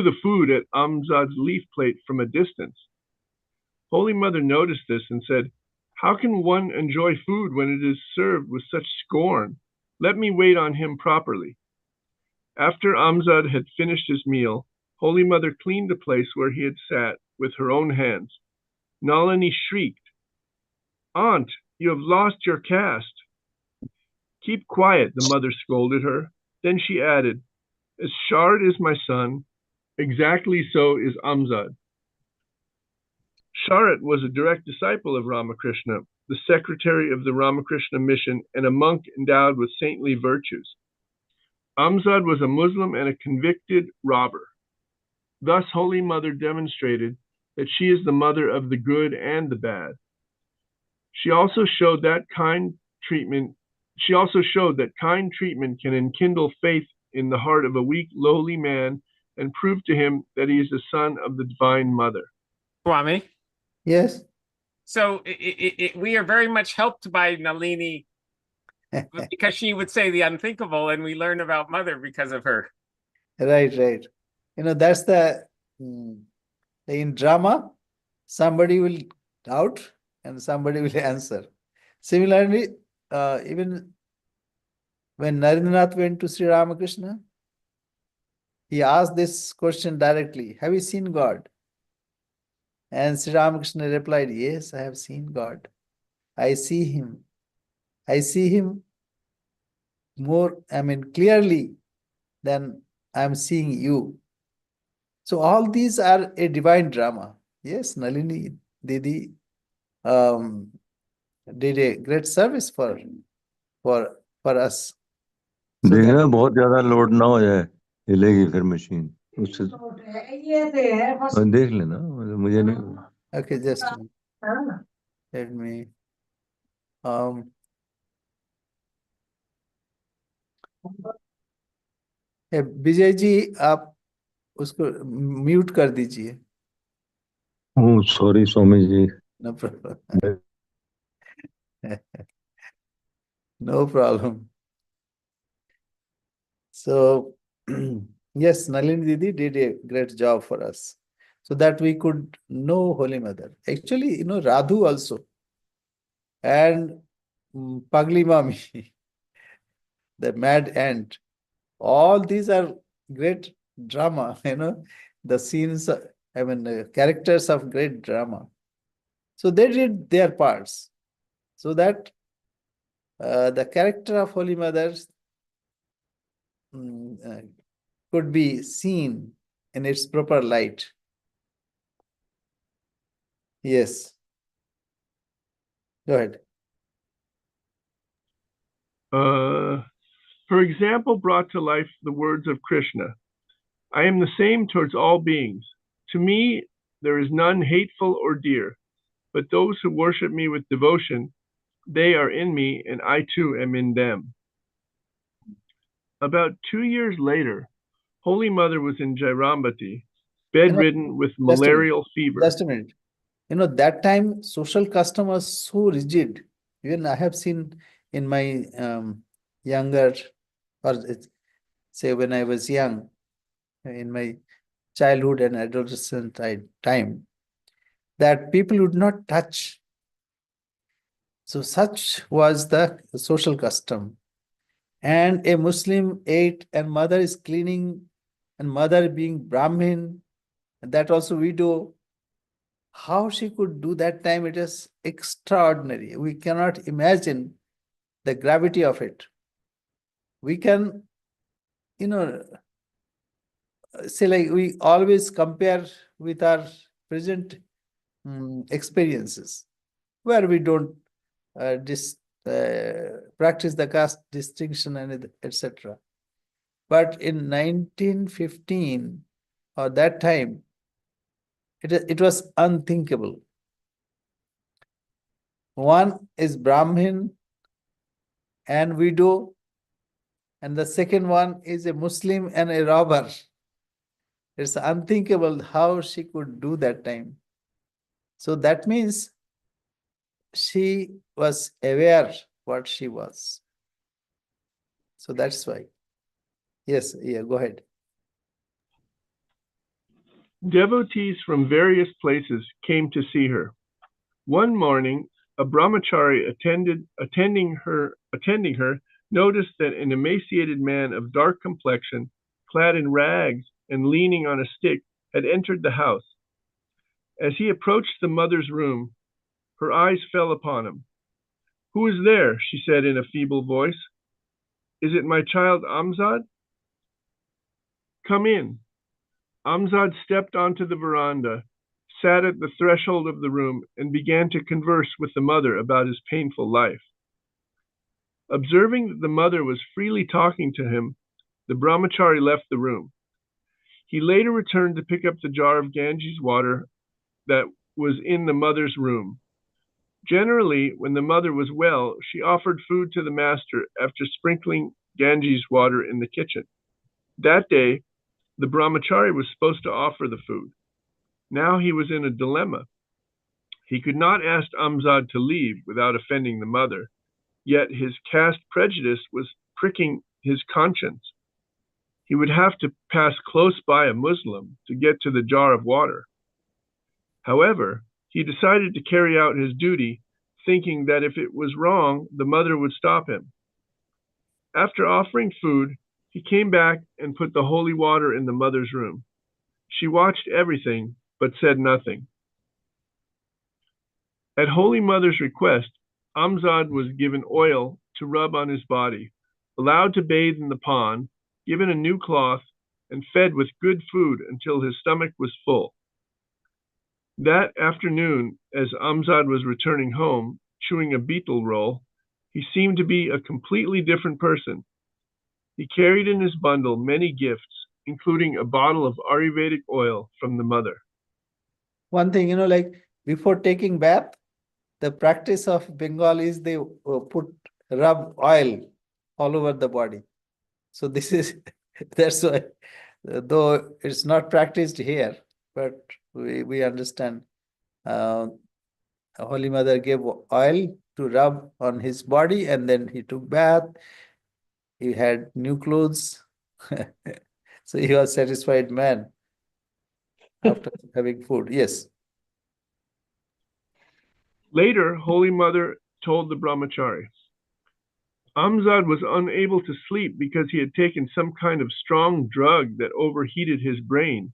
the food at Amzad's leaf plate from a distance. Holy Mother noticed this and said, "How can one enjoy food when it is served with such scorn? Let me wait on him properly." After Amzad had finished his meal, Holy Mother cleaned the place where he had sat with her own hands. Nalini shrieked, "Aunt, you have lost your caste." "Keep quiet," the mother scolded her. Then she added, "As Shard is my son, exactly so is Amzad." Sharat was a direct disciple of Ramakrishna, the secretary of the Ramakrishna mission, and a monk endowed with saintly virtues. Amzad was a Muslim and a convicted robber. Thus, Holy Mother demonstrated that she is the mother of the good and the bad. She also showed that kind treatment can enkindle faith in the heart of a weak, lowly man and prove to him that he is the son of the Divine Mother. Swami. Yes. So we are very much helped by Nalini because she would say the unthinkable, and we learn about Mother because of her. Right. That's in drama, somebody will doubt and somebody will answer. Similarly, even when Narendranath went to Sri Ramakrishna, he asked this question directly, "Have you seen God?" And Sri Ramakrishna replied, "Yes, I have seen God. I see him. I see him more, clearly than I'm seeing you." So all these are a divine drama. Yes, Nalini Didi did a great service for us. So देखना बहुत ज्यादा load ना हो जाए, हिलेगी फिर machine उससे देख लेना, मुझे नहीं. Okay, just a minute. Let me Vijay ji, आप उसको म्यूट कर दीजिए. Oh, sorry, Swami ji. No problem. No problem. So, yes, Nalini Didi did a great job for us so that we could know Holy Mother. Actually, Radhu also and Pagli Mami, the mad ant. All these are great drama, the scenes, the characters of great drama. So they did their parts so that the character of Holy Mother could be seen in its proper light. Yes. Go ahead. For example, brought to life the words of Krishna. I am the same towards all beings. To me, there is none hateful or dear, but those who worship me with devotion, they are in me, and I too am in them. About 2 years later, Holy Mother was in Jairambati, bedridden with just a minute. malarial fever. Just a minute. That time social custom was so rigid. Even I have seen in my younger, or say when I was young, in my childhood and adolescent time, that people would not touch. So such was the social custom. And a Muslim ate, and mother is cleaning, and mother being Brahmin, and that also we do. How she could do that time, it is extraordinary. We cannot imagine the gravity of it. We can, say like we always compare with our present experiences, where we don't practice the caste distinction and etc. But in 1915 or that time, it was unthinkable. One is Brahmin and widow, and the second one is a Muslim and a robber. It's unthinkable how she could do that time. So that means she was aware what she was. So that's why. Yes, yeah, go ahead. Devotees from various places came to see her. One morning, a brahmachari attending her noticed that an emaciated man of dark complexion, clad in rags and leaning on a stick, had entered the house. As he approached the mother's room, her eyes fell upon him. "Who is there?" she said in a feeble voice. "Is it my child Amzad?" "Come in." Amzad stepped onto the veranda, sat at the threshold of the room, and began to converse with the mother about his painful life. Observing that the mother was freely talking to him, the brahmachari left the room. He later returned to pick up the jar of Ganges water that was in the mother's room. Generally, when the mother was well, she offered food to the master after sprinkling Ganges water in the kitchen. That day, the brahmachari was supposed to offer the food. Now he was in a dilemma. He could not ask Amzad to leave without offending the mother, yet his caste prejudice was pricking his conscience. He would have to pass close by a Muslim to get to the jar of water. However, he decided to carry out his duty, thinking that if it was wrong, the mother would stop him. After offering food, he came back and put the holy water in the mother's room. She watched everything, but said nothing. At Holy Mother's request, Amzad was given oil to rub on his body, allowed to bathe in the pond, given a new cloth, and fed with good food until his stomach was full. That afternoon, as Amzad was returning home, chewing a beetle roll, he seemed to be a completely different person. He carried in his bundle many gifts, including a bottle of Ayurvedic oil from the mother. One thing, like before taking bath, the practice of Bengal is they rub oil all over the body. So this is, that's why, though it's not practiced here, but we understand. Holy Mother gave oil to rub on his body, and then he took bath. He had new clothes. So he was a satisfied man after having food. Yes. Later, Holy Mother told the brahmachari, Amzad was unable to sleep because he had taken some kind of strong drug that overheated his brain.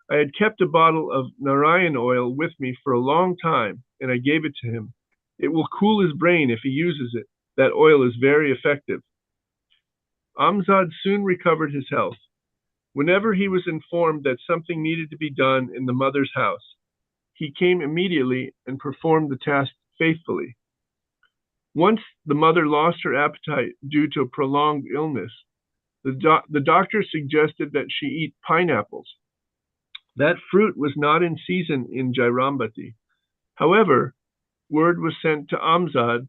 I had kept a bottle of Narayan oil with me for a long time, and I gave it to him. It will cool his brain if he uses it. That oil is very effective. Amzad soon recovered his health. Whenever he was informed that something needed to be done in the mother's house, he came immediately and performed the task faithfully. Once the mother lost her appetite due to a prolonged illness, the doctor suggested that she eat pineapples. That fruit was not in season in Jairambati. However, word was sent to Amzad,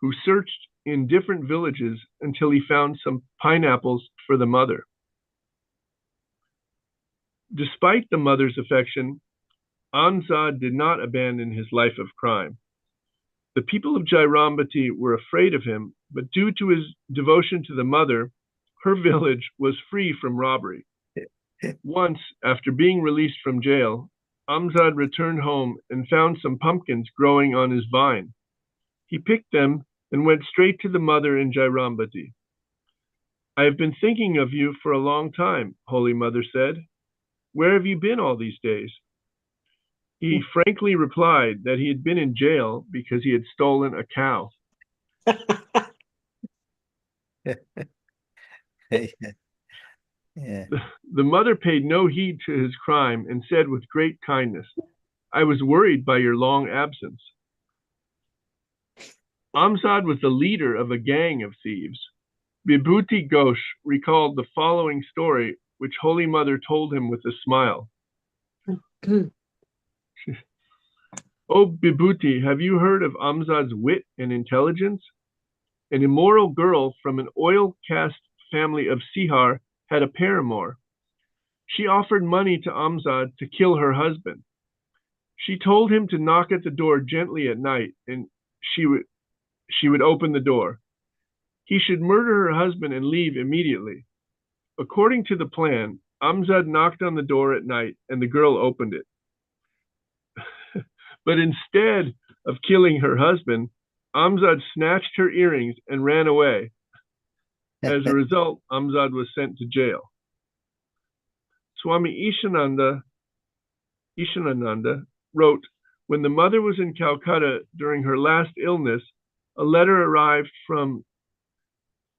who searched in different villages until he found some pineapples for the mother. Despite the mother's affection, Amzad did not abandon his life of crime. The people of Jairambati were afraid of him, but due to his devotion to the mother, her village was free from robbery. Once, after being released from jail, Amzad returned home and found some pumpkins growing on his vine. He picked them and went straight to the mother in Jairambati. "I have been thinking of you for a long time," Holy Mother said. "Where have you been all these days?" He frankly replied that he had been in jail because he had stolen a cow. Yeah. The mother paid no heed to his crime and said with great kindness, "I was worried by your long absence." Amzad was the leader of a gang of thieves. Vibhuti Ghosh recalled the following story, which Holy Mother told him with a smile. "Oh, Vibhuti, have you heard of Amzad's wit and intelligence? An immoral girl from an oil caste family of Sihar had a paramour. She offered money to Amzad to kill her husband. She told him to knock at the door gently at night, and she would open the door. He should murder her husband and leave immediately. According to the plan, Amzad knocked on the door at night, and the girl opened it. But instead of killing her husband, Amzad snatched her earrings and ran away. As a result, Amzad was sent to jail." Swami Ishananda wrote, "When the mother was in Calcutta during her last illness, a letter arrived from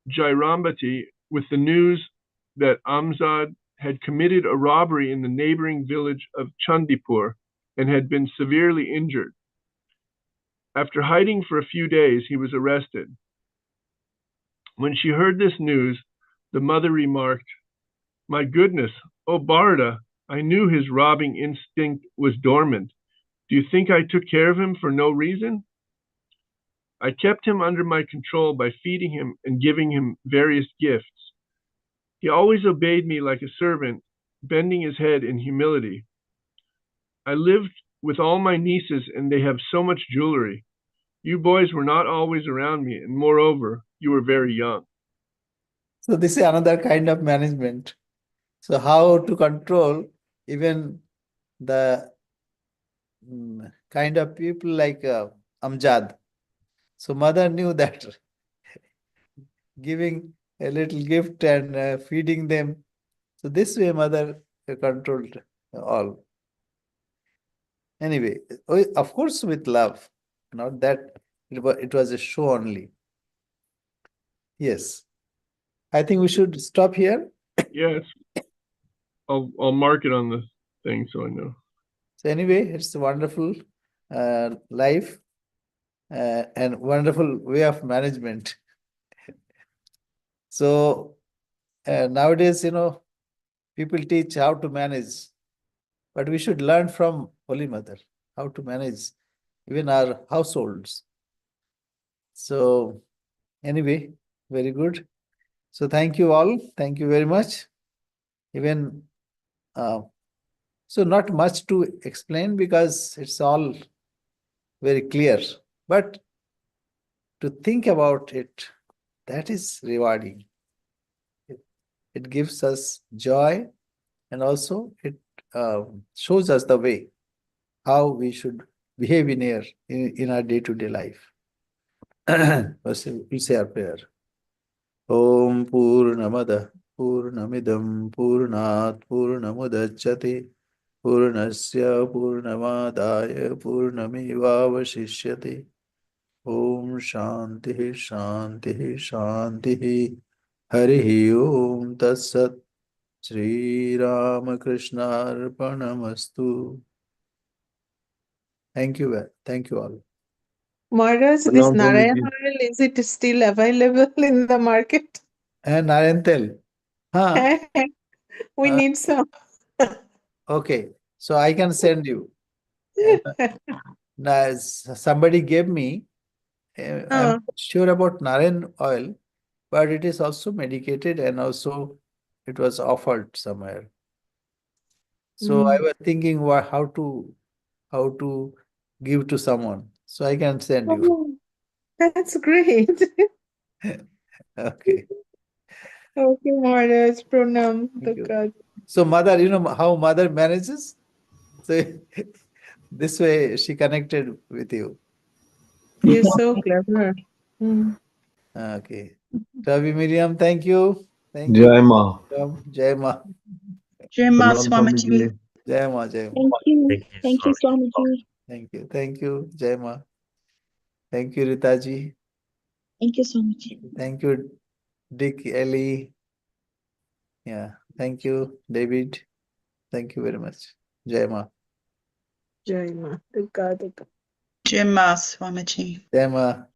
Jairambati with the news that Amzad had committed a robbery in the neighboring village of Chandipur and had been severely injured. After hiding for a few days, he was arrested. When she heard this news, the mother remarked, 'My goodness, oh Bharata, I knew his robbing instinct was dormant. Do you think I took care of him for no reason? I kept him under my control by feeding him and giving him various gifts. He always obeyed me like a servant, bending his head in humility. I lived with all my nieces and they have so much jewelry. You boys were not always around me, and moreover, you were very young.'" So this is another kind of management. So how to control even the kind of people like Amjad. So mother knew that giving a little gift and feeding them. So this way mother controlled all. Anyway, of course with love, not that it was a show only. Yes. I think we should stop here. Yes. I'll mark it on the thing so I know. So anyway, it's a wonderful life and wonderful way of management. So nowadays, people teach how to manage, but we should learn from Holy Mother how to manage even our households. So anyway, very good. So thank you all. Thank you very much. Even so not much to explain because it's all very clear. But to think about it, that is rewarding. It gives us joy and also it shows us the way how we should behave in our day-to-day life. We'll say our prayer. Om Purnamada Purnamidam Purnat Purnamudachyate Purnasya Purnamadaya Purnamevavashishyate. Om Shanti Shanti Shanti. Harihi Om Tat Sat. Shri Ramakrishna Arpanamastu. Thank you, thank you all. Maharaj, this Pranam Narayan Swamiji. oil, is it still available in the market? And Narentel. Huh? We Uh, need some. okay, so I can send you. And, now, somebody gave me. I'm not sure about Narayan oil, but it is also medicated and also it was offered somewhere. So I was thinking how to give to someone. So I can send you. Oh, that's great. Okay. Okay, Maharaj, pranam. Thank you. Dhakad. So mother, you know how mother manages? So this way she connected with you. You're so clever. Mm. Okay. Ravi Miriam, thank you. Thank you. Jai Ma. Jai Ma. Jai Ma Pranam Swamiji. Swamiji. Jai Ma. Jai Ma. Thank you. Thank you, Swamiji. Thank you. Thank you. Jai Ma. Thank you, Ritaji. Thank you, Swamiji. Thank you, Dick, Ellie. Yeah. Thank you, David. Thank you very much. Jai Ma. Jai Ma. Dhakad. Jai Ma Swamiji. Jai Ma.